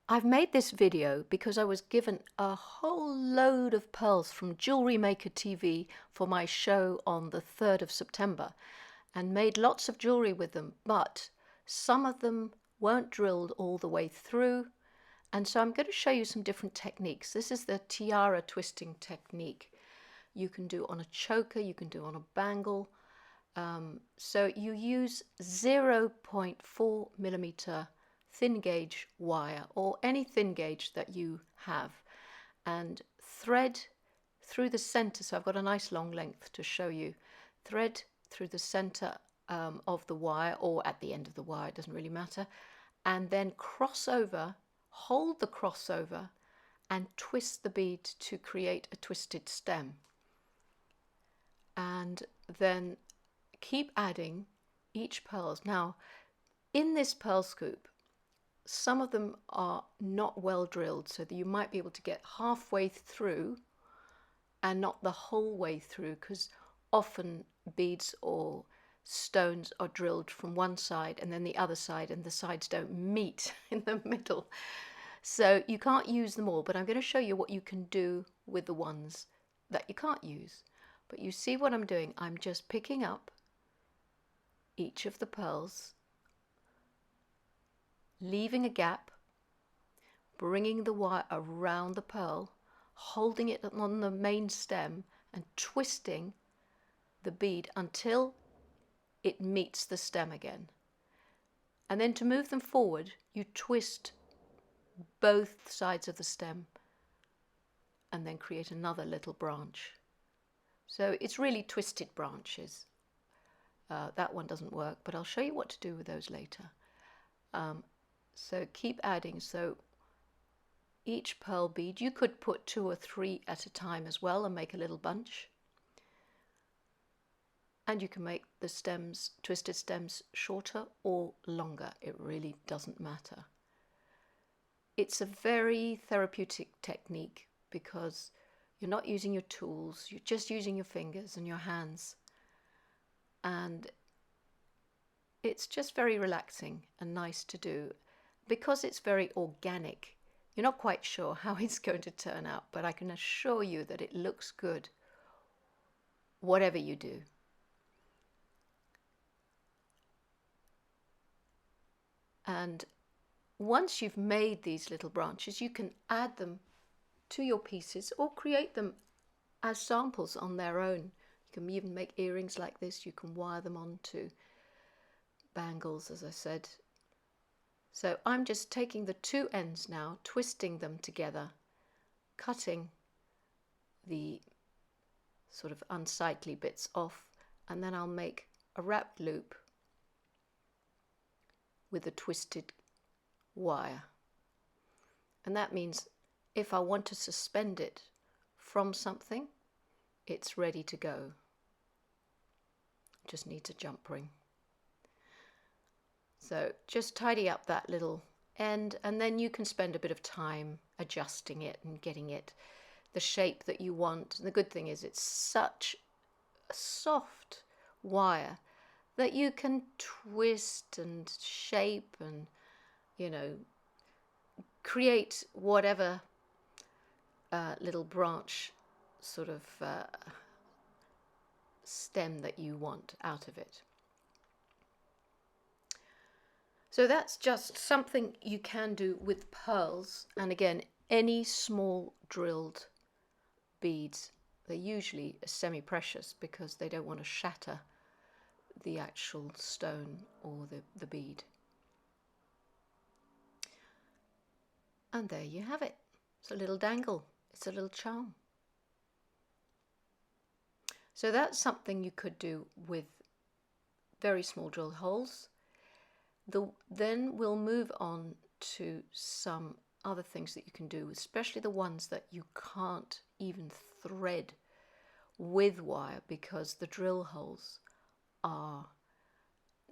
I've made this video because I was given a whole load of pearls from Jewellery Maker TV for my show on the 3rd of September and made lots of jewellery with them, but some of them weren't drilled all the way through, and so I'm going to show you some different techniques. This is the tiara twisting technique. You can do on a choker, you can do on a bangle. So you use 0.4 millimeter thin gauge wire or any thin gauge that you have, and thread through the center. So I've got a nice long length to show you. Thread through the center of the wire, or at the end of the wire, it doesn't really matter, and then cross over, hold the crossover and twist the bead to create a twisted stem, and then keep adding each pearls. Now in this pearl scoop, some of them are not well drilled, so that you might be able to get halfway through and not the whole way through, because often beads or stones are drilled from one side and then the other side, and the sides don't meet in the middle. So you can't use them all, but I'm going to show you what you can do with the ones that you can't use. But you see what I'm doing? I'm just picking up each of the pearls, leaving a gap, bringing the wire around the pearl, holding it on the main stem and twisting the bead until it meets the stem again. And then to move them forward, you twist both sides of the stem and then create another little branch. So it's really twisted branches. That one doesn't work, but I'll show you what to do with those later. So keep adding. So each pearl bead, you could put 2 or 3 at a time as well and make a little bunch. And you can make the stems, twisted stems, shorter or longer. It really doesn't matter. It's a very therapeutic technique because you're not using your tools, you're just using your fingers and your hands. And it's just very relaxing and nice to do. Because it's very organic, you're not quite sure how it's going to turn out, but I can assure you that it looks good, whatever you do. And once you've made these little branches, you can add them to your pieces or create them as samples on their own. You can even make earrings like this. You can wire them onto bangles, as I said. So I'm just taking the 2 ends now, twisting them together, cutting the sort of unsightly bits off, and then I'll make a wrapped loop with a twisted wire. And that means if I want to suspend it from something, it's ready to go. Just needs a jump ring. So just tidy up that little end, and then you can spend a bit of time adjusting it and getting it the shape that you want. And the good thing is it's such a soft wire that you can twist and shape and, you know, create whatever little branch sort of stem that you want out of it. So that's just something you can do with pearls, and again, any small drilled beads. They're usually semi-precious because they don't want to shatter the actual stone or the bead. And there you have it. It's a little dangle. It's a little charm. So that's something you could do with very small drill holes. Then we'll move on to some other things that you can do, especially the ones that you can't even thread with wire because the drill holes are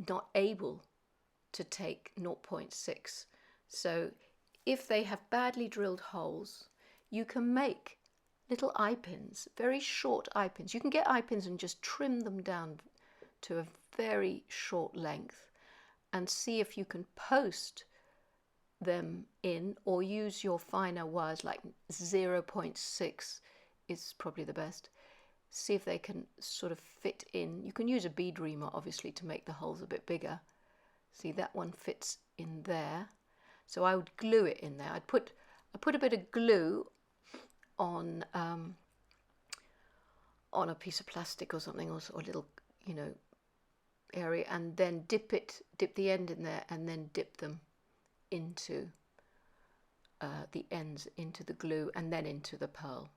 not able to take 0.6. So if they have badly drilled holes, you can make little eye pins, very short eye pins. You can get eye pins and just trim them down to a very short length and see if you can post them in, or use your finer wires like 0.6 is probably the best. See if they can sort of fit in. You can use a bead reamer obviously to make the holes a bit bigger. See, that one fits in there. So I would glue it in there. I put a bit of glue on a piece of plastic or something, or a little, you know, area, and then dip the end in there, and then dip them into the ends into the glue, and then into the pearl.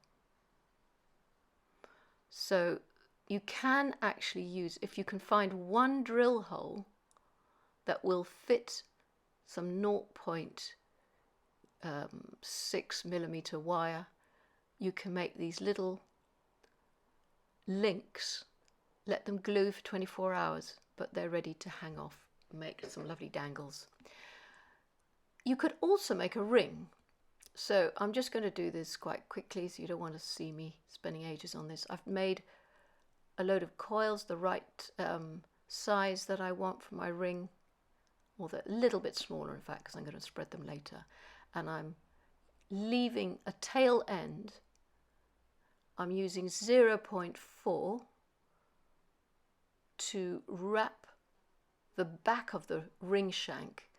So you can actually use, if you can find one drill hole that will fit some 0.6 millimeter wire, you can make these little links, let them glue for 24 hours, but they're ready to hang off, make some lovely dangles. You could also make a ring. So I'm just going to do this quite quickly, so you don't want to see me spending ages on this. I've made a load of coils, the right size that I want for my ring, or a little bit smaller in fact, because I'm going to spread them later. And I'm leaving a tail end. I'm using 0.4 to wrap the back of the ring shank,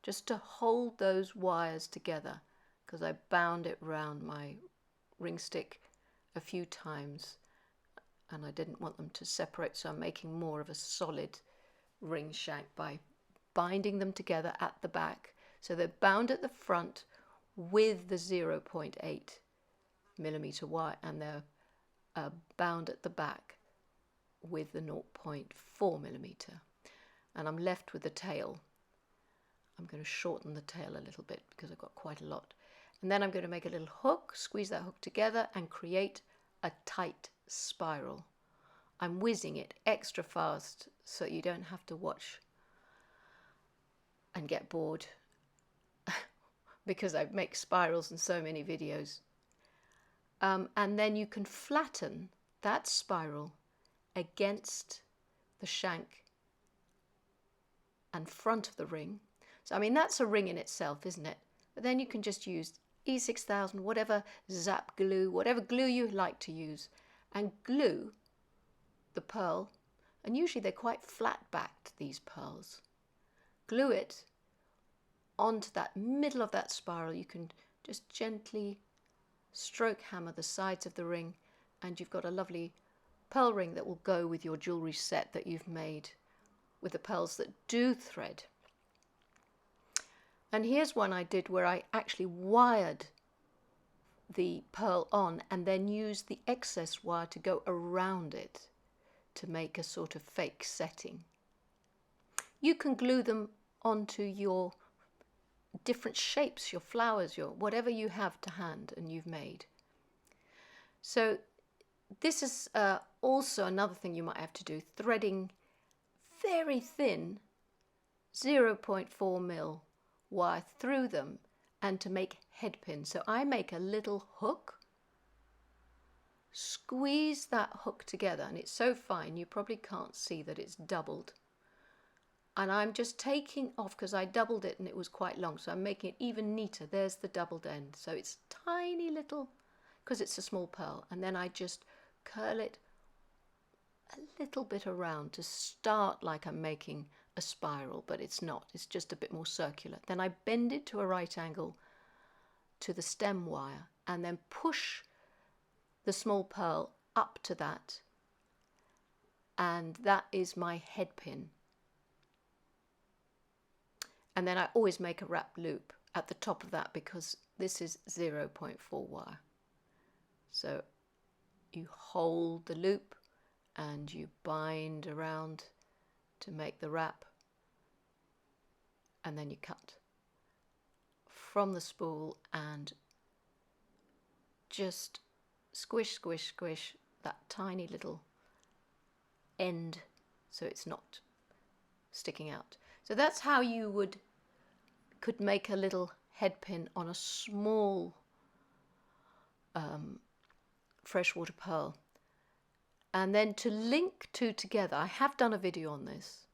just to hold those wires together, because I bound it round my ring stick a few times and I didn't want them to separate, so I'm making more of a solid ring shank by binding them together at the back. So they're bound at the front with the 0.8 millimeter wire, and they're bound at the back with the 0.4 millimeter. And I'm left with the tail. I'm going to shorten the tail a little bit because I've got quite a lot. And then I'm going to make a little hook, squeeze that hook together and create a tight spiral. I'm whizzing it extra fast so you don't have to watch and get bored because I make spirals in so many videos. And then you can flatten that spiral against the shank and front of the ring. So I mean, that's a ring in itself, isn't it? But then you can just use E6000, whatever zap glue, whatever glue you like to use, and glue the pearl. And usually they're quite flat backed, these pearls. Glue it onto that middle of that spiral. You can just gently stroke hammer the sides of the ring, and you've got a lovely pearl ring that will go with your jewellery set that you've made with the pearls that do thread. And here's one I did where I actually wired the pearl on and then used the excess wire to go around it to make a sort of fake setting. You can glue them onto your different shapes, your flowers, your whatever you have to hand and you've made. So this is also another thing you might have to do, threading very thin 0.4 mil wire through them, and to make head pins. So I make a little hook, squeeze that hook together, and it's so fine you probably can't see that it's doubled. And I'm just taking off, because I doubled it and it was quite long, so I'm making it even neater. There's the doubled end. So it's tiny little, because it's a small pearl, and then I just curl it a little bit around to start like I'm making a spiral, but it's not. It's just a bit more circular. Then I bend it to a right angle to the stem wire and then push the small pearl up to that, and that is my head pin. And then I always make a wrap loop at the top of that because this is 0.4 wire. So you hold the loop and you bind around to make the wrap, and then you cut from the spool and just squish, squish, squish that tiny little end so it's not sticking out. So that's how you could make a little head pin on a small freshwater pearl. And then to link two together, I have done a video on this,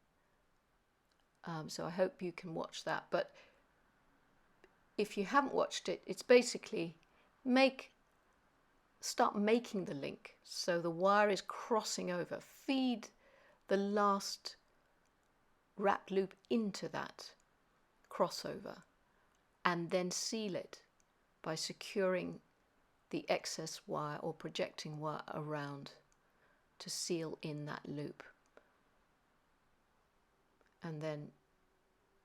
so I hope you can watch that. But if you haven't watched it, it's basically start making the link so the wire is crossing over. Feed the last wrap loop into that crossover and then seal it by securing the excess wire or projecting wire around to seal in that loop. And then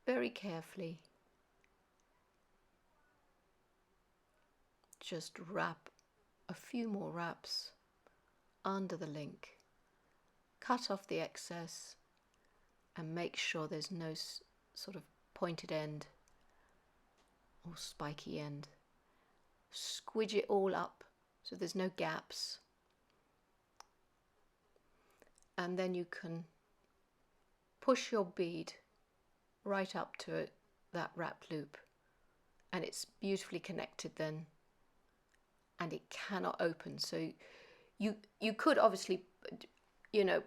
very carefully just wrap a few more wraps under the link, cut off the excess and make sure there's no sort of pointed end or spiky end. Squidge it all up so there's no gaps, and then you can push your bead right up to it, that wrap loop, and it's beautifully connected then, and it cannot open. So you could obviously, you know,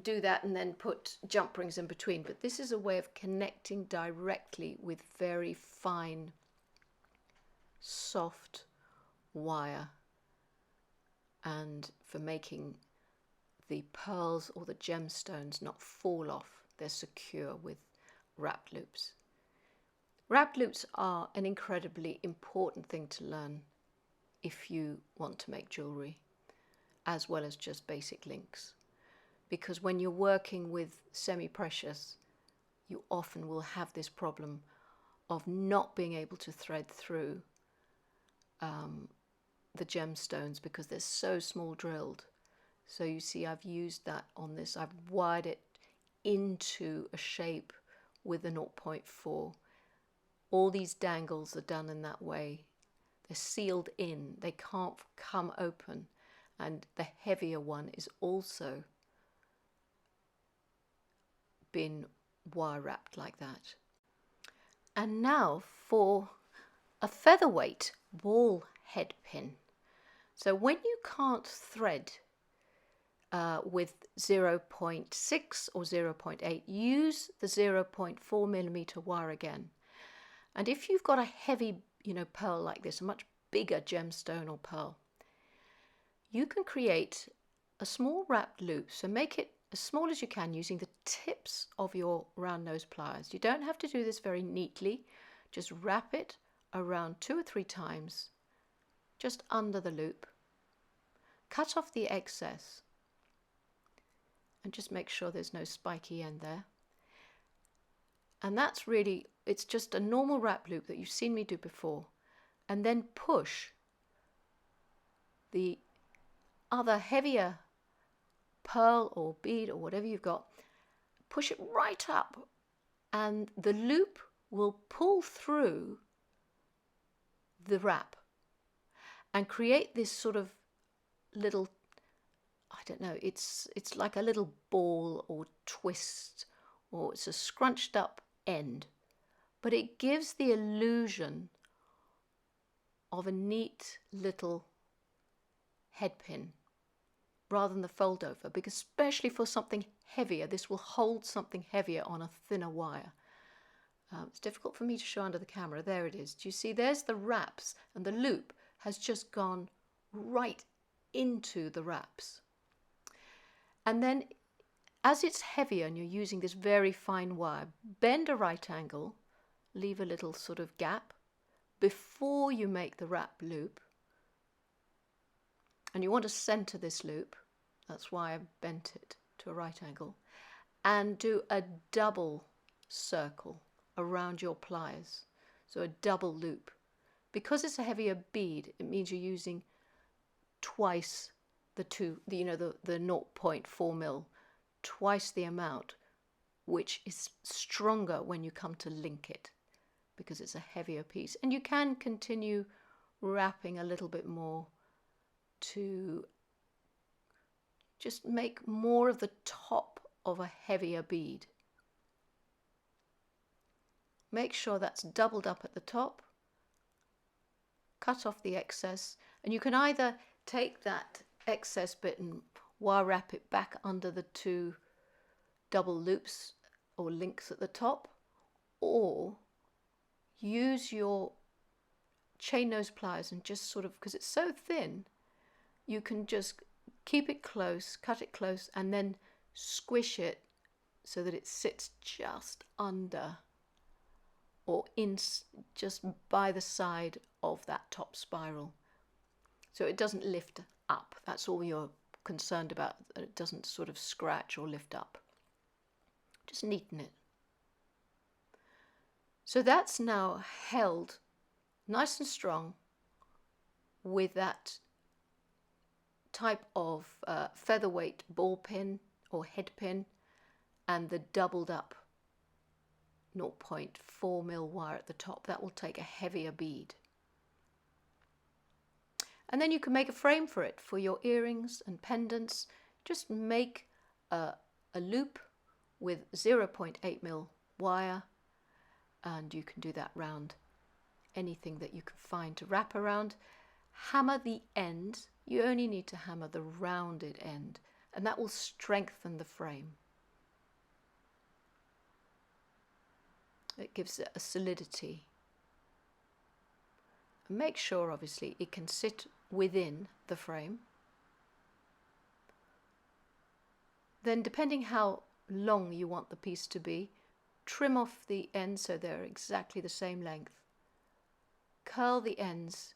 do that and then put jump rings in between, but this is a way of connecting directly with very fine soft wire, and for making the pearls or the gemstones not fall off. They're secure with wrap loops. Wrap loops are an incredibly important thing to learn if you want to make jewellery, as well as just basic links, because when you're working with semi-precious, you often will have this problem of not being able to thread through the gemstones because they're so small drilled. So you see, I've used that on this. I've wired it into a shape with a 0.4. All these dangles are done in that way. They're sealed in. They can't come open. And the heavier one is also been wire wrapped like that. And now for a featherweight ball head pin. So when you can't thread with 0.6 or 0.8, use the 0.4 millimeter wire again. And if you've got a heavy, pearl like this, a much bigger gemstone or pearl, you can create a small wrapped loop. So make it as small as you can using the tips of your round nose pliers. You don't have to do this very neatly. Just wrap it around 2 or 3 times, just under the loop. Cut off the excess and just make sure there's no spiky end there. And that's really, it's just a normal wrap loop that you've seen me do before. And then push the other heavier pearl or bead or whatever you've got, push it right up, and the loop will pull through the wrap and create this sort of little, I don't know, it's like a little ball or twist, or it's a scrunched up end, but it gives the illusion of a neat little head pin rather than the fold over, because especially for something heavier, this will hold something heavier on a thinner wire. It's difficult for me to show under the camera. There it is. Do you see? There's the wraps, and the loop has just gone right into the wraps. And then as it's heavier and you're using this very fine wire, bend a right angle, leave a little sort of gap before you make the wrap loop. And you want to center this loop. That's why I bent it to a right angle. And do a double circle around your pliers. So a double loop. Because it's a heavier bead, it means you're using twice the 0.4 mil, twice the amount, which is stronger when you come to link it, because it's a heavier piece. And you can continue wrapping a little bit more to just make more of the top of a heavier bead. Make sure that's doubled up at the top, cut off the excess, and you can either take that excess bit and wire wrap it back under the 2 double loops or links at the top, or use your chain nose pliers and just sort of, because it's so thin, you can just keep it close, cut it close, and then squish it so that it sits just under or in, just by the side of that top spiral. So it doesn't lift up. That's all you're concerned about, that it doesn't sort of scratch or lift up. Just neaten it. So that's now held nice and strong with that type of featherweight ball pin or head pin and the doubled up 0.4mm wire at the top. That will take a heavier bead. And then you can make a frame for it, for your earrings and pendants. Just make a loop with 0.8mm wire, and you can do that round anything that you can find to wrap around. Hammer the end. You only need to hammer the rounded end, and that will strengthen the frame. It gives it a solidity. Make sure, obviously, it can sit within the frame. Then, depending how long you want the piece to be, trim off the ends so they're exactly the same length. Curl the ends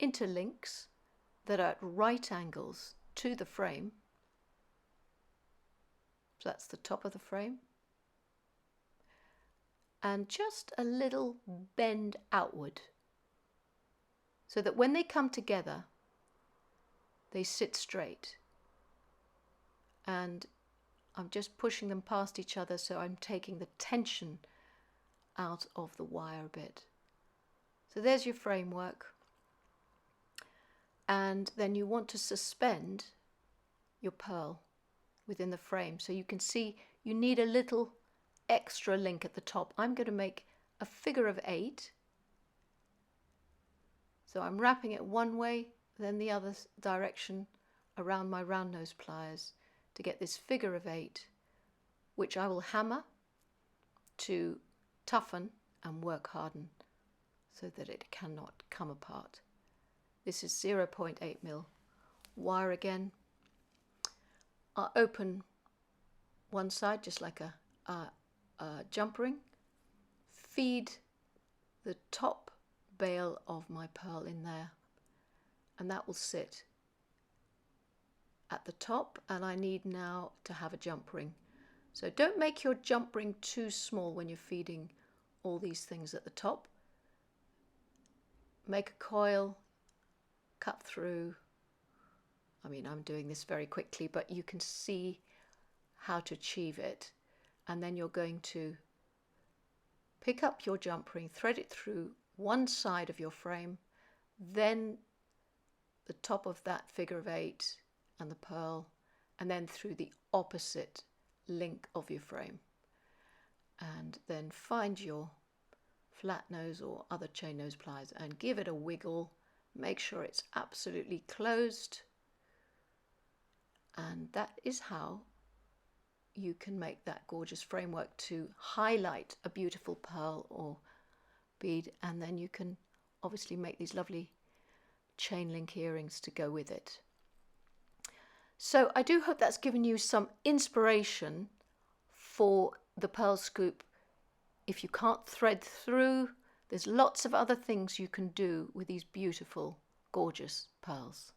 into links that are at right angles to the frame. So that's the top of the frame. And just a little bend outward, so that when they come together, they sit straight. And I'm just pushing them past each other, so I'm taking the tension out of the wire a bit. So there's your framework. And then you want to suspend your pearl within the frame. So you can see you need a little extra link at the top. I'm going to make a figure of 8. So I'm wrapping it one way, then the other direction around my round nose pliers to get this figure of 8, which I will hammer to toughen and work harden so that it cannot come apart. This is 0.8mm wire again. I'll open one side just like a jump ring, feed the top bail of my pearl in there, and that will sit at the top, and I need now to have a jump ring. So don't make your jump ring too small when you're feeding all these things at the top. Make a coil, cut through. I mean, I'm doing this very quickly, but you can see how to achieve it. And then you're going to pick up your jump ring, thread it through one side of your frame, then the top of that figure of 8 and the pearl, and then through the opposite link of your frame. And then find your flat nose or other chain nose pliers and give it a wiggle. Make sure it's absolutely closed. And that is how you can make that gorgeous framework to highlight a beautiful pearl or bead, and then you can obviously make these lovely chain link earrings to go with it. So I do hope that's given you some inspiration for the pearl scoop. If you can't thread through, there's lots of other things you can do with these beautiful, gorgeous pearls.